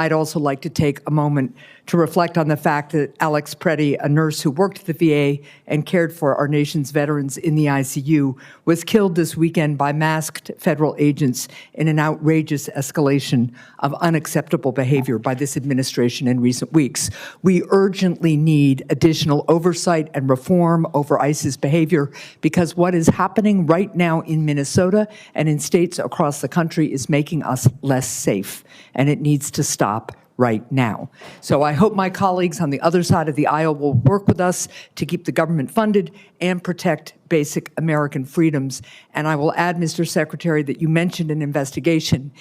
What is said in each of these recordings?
I'd also like to take a moment to reflect on the fact that Alex Preddy, a nurse who worked at the VA and cared for our nation's veterans in the ICU, was killed this weekend by masked federal agents in an outrageous escalation of unacceptable behavior by this administration in recent weeks. We urgently need additional oversight and reform over ICE's behavior, because what is happening right now in Minnesota and in states across the country is making us less safe, and it needs to stop right now. So I hope my colleagues on the other side of the aisle will work with us to keep the government funded and protect basic American freedoms. And I will add, Mr. Secretary, that you mentioned an investigation.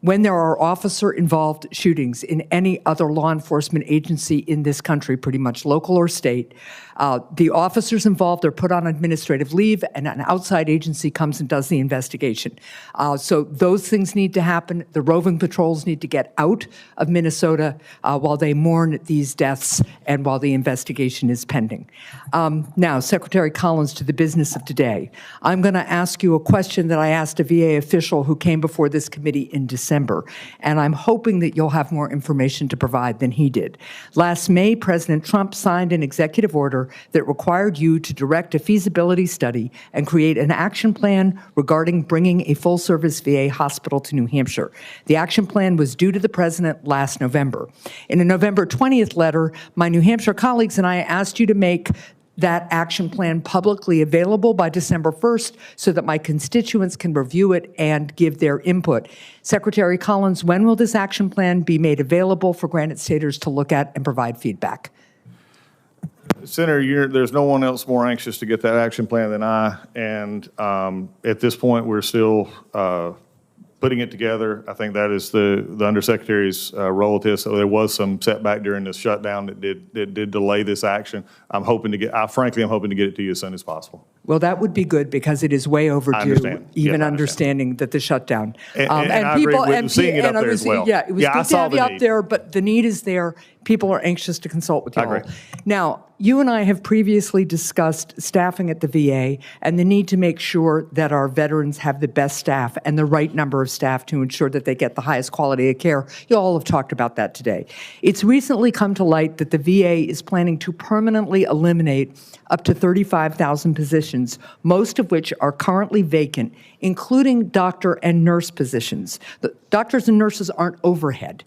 When there are officer-involved shootings in any other law enforcement agency in this country, pretty much local or state, the officers involved are put on administrative leave, and an outside agency comes and does the investigation. So those things need to happen. The roving patrols need to get out of Minnesota while they mourn these deaths and while the investigation is pending. Now, Secretary Collins, to the business of today. I'm going to ask you a question that I asked a VA official who came before this committee in December, and I'm hoping that you'll have more information to provide than he did. Last May, President Trump signed an executive order that required you to direct a feasibility study and create an action plan regarding bringing a full-service VA hospital to New Hampshire. The action plan was due to the President last November. In a November 20th letter, my New Hampshire colleagues and I asked you to make that action plan publicly available by December 1st so that my constituents can review it and give their input. Secretary Collins, when will this action plan be made available for Granite Staters to look at and provide feedback? Senator, there's no one else more anxious to get that action plan than I, and at this point we're still putting it together. I think that is the Undersecretary's role to this. So there was some setback during the shutdown that did delay this action. I'm hoping to get, frankly, I'm hoping to get it to you as soon as possible. Well, that would be good, because it is way overdue, even understanding that the shutdown. And I agree with seeing it up there as well. Yeah, it was good to have you up there, but the need is there. People are anxious to consult with you all. Now, you and I have previously discussed staffing at the VA and the need to make sure that our veterans have the best staff and the right number of staff to ensure that they get the highest quality of care. You all have talked about that today. It's recently come to light that the VA is planning to permanently eliminate up to 35,000 positions, most of which are currently vacant, including doctor and nurse positions. The doctors and nurses aren't overhead.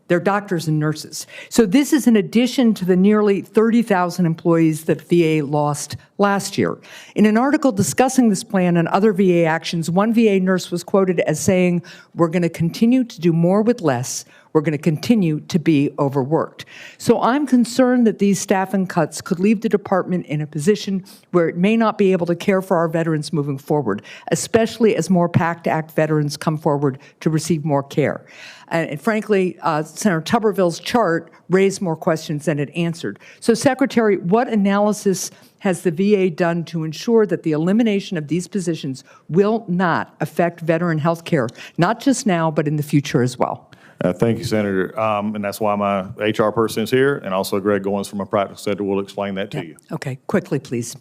They're doctors and nurses. So this is in addition to the nearly 30,000 employees that VA lost last year. In an article discussing this plan and other VA actions, one VA nurse was quoted as saying, "We're going to continue to do more with less. We're going to continue to be overworked." So I'm concerned that these staffing cuts could leave the department in a position where it may not be able to care for our veterans moving forward, especially as more PACT Act veterans come forward to receive more care. And frankly, Senator Tuberville's chart raised more questions than it answered. So, Secretary, what analysis has the VA done to ensure that the elimination of these positions will not affect veteran health care, not just now, but in the future as well? Thank you, Senator. And that's why my HR person is here, and also Greg Goins from a practical center will explain that to you. Okay, quickly, please.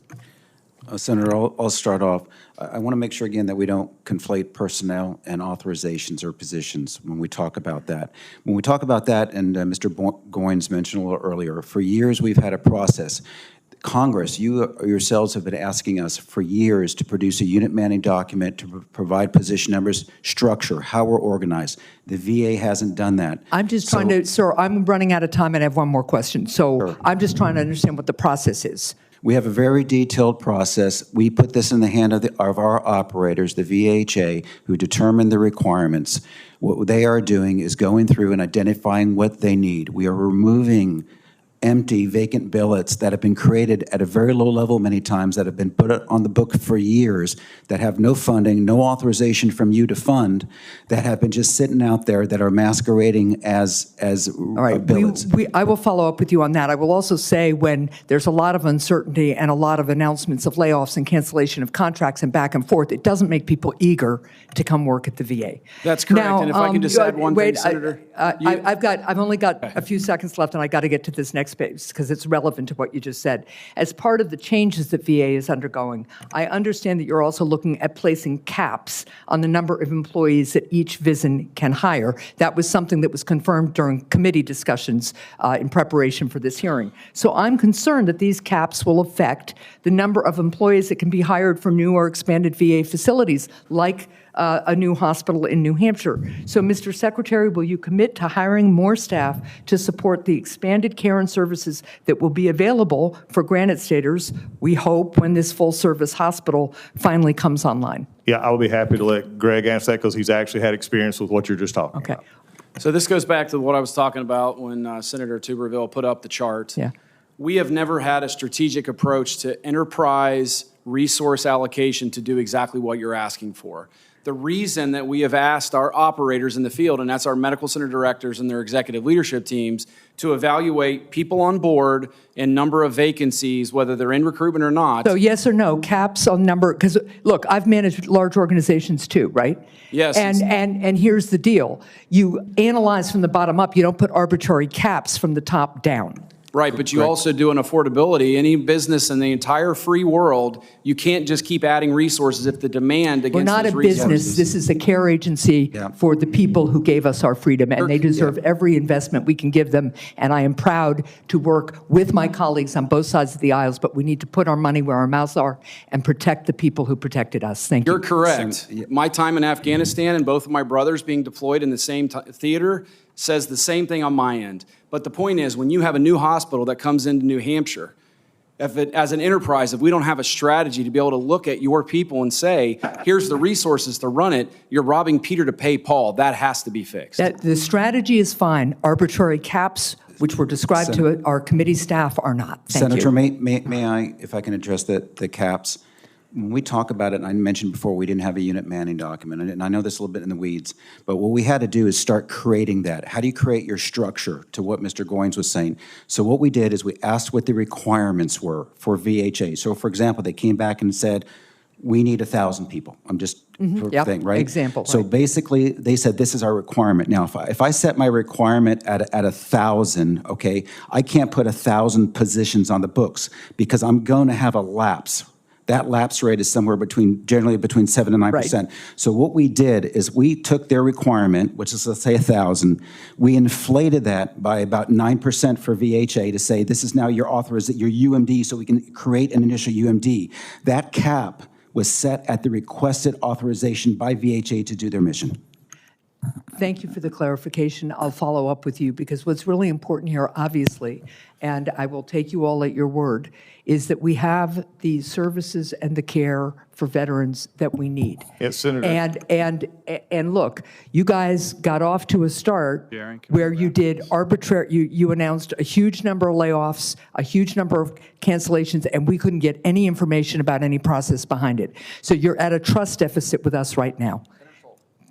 Senator, I'll start off. I want to make sure again that we don't conflate personnel and authorizations or positions when we talk about that. When we talk about that, and Mr. Goins mentioned a little earlier, for years we've had a process. Congress, you yourselves have been asking us for years to produce a unit manning document to provide position numbers, structure, how we're organized. The VA hasn't done that. I'm just trying to, sir, I'm running out of time and I have one more question. So sure. I'm just trying to understand what the process is. We have a very detailed process. We put this in the hand of our operators, the VHA, who determine the requirements. What they are doing is going through and identifying what they need. We are removing empty, vacant billets that have been created at a very low level many times, that have been put on the book for years, that have no funding, no authorization from you to fund, that have been just sitting out there that are masquerading as all right, billets. I will follow up with you on that. I will also say when there's a lot of uncertainty and a lot of announcements of layoffs and cancellation of contracts and back and forth, it doesn't make people eager to come work at the VA. That's correct. Now, and if I can just add one thing, Senator. I've only got a few seconds left, and I got to get to this next next page because it's relevant to what you just said. As part of the changes that VA is undergoing, I understand that you're also looking at placing caps on the number of employees that each VISN can hire. That was something that was confirmed during committee discussions in preparation for this hearing. So I'm concerned that these caps will affect the number of employees that can be hired for new or expanded VA facilities, like a new hospital in New Hampshire. So, Mr. Secretary, will you commit to hiring more staff to support the expanded care and services that will be available for Granite Staters, we hope, when this full-service hospital finally comes online? Yeah, I would be happy to let Greg answer that because he's actually had experience with what you're just talking Okay. about. So this goes back to what I was talking about when Senator Tuberville put up the chart. Yeah. We have never had a strategic approach to enterprise resource allocation to do exactly what you're asking for. The reason that we have asked our operators in the field, and that's our medical center directors and their executive leadership teams, to evaluate people on board and number of vacancies, whether they're in recruitment or not. So yes or no, caps on number, because look, I've managed large organizations too, right? Yes. And here's the deal. You analyze from the bottom up, you don't put arbitrary caps from the top down. Right, but you also do an affordability. Any business in the entire free world, you can't just keep adding resources if the demand We're against not those a resources. business, this is a care agency for the people who gave us our freedom, and they deserve every investment we can give them, and I am proud to work with my colleagues on both sides of the aisles, but we need to put our money where our mouths are and protect the people who protected us. Thank you. You're correct. My time in Afghanistan and both of my brothers being deployed in the same theater says the same thing on my end. But the point is, when you have a new hospital that comes into New Hampshire, as an enterprise, if we don't have a strategy to be able to look at your people and say, here's the resources to run it, you're robbing Peter to pay Paul. That has to be fixed. The strategy is fine. Arbitrary caps, which were described to our committee staff, are not. Thank Senator, you. may I, if I can address the caps? When we talk about it, and I mentioned before, we didn't have a unit manning document, and I know this a little bit in the weeds, but what we had to do is start creating that. How do you create your structure, to what Mr. Goins was saying? So what we did is we asked what the requirements were for VHA. So, for example, they came back and said, we need 1,000 people. I'm just thing, right? Example. So right. basically, they said this is our requirement. Now, if I set my requirement at 1,000, okay, I can't put 1,000 positions on the books because I'm going to have a lapse. That lapse rate is somewhere generally between 7 and 9%. Right. So what we did is we took their requirement, which is, let's say, 1,000. We inflated that by about 9% for VHA to say this is now your authorization, your UMD, so we can create an initial UMD. That cap was set at the requested authorization by VHA to do their mission. Thank you for the clarification. I'll follow up with you because what's really important here, obviously, and I will take you all at your word, is that we have the services and the care for veterans that we need. Yes, Senator. And look, you guys got off to a start where you did arbitrary, you announced a huge number of layoffs, a huge number of cancellations, and we couldn't get any information about any process behind it. So you're at a trust deficit with us right now.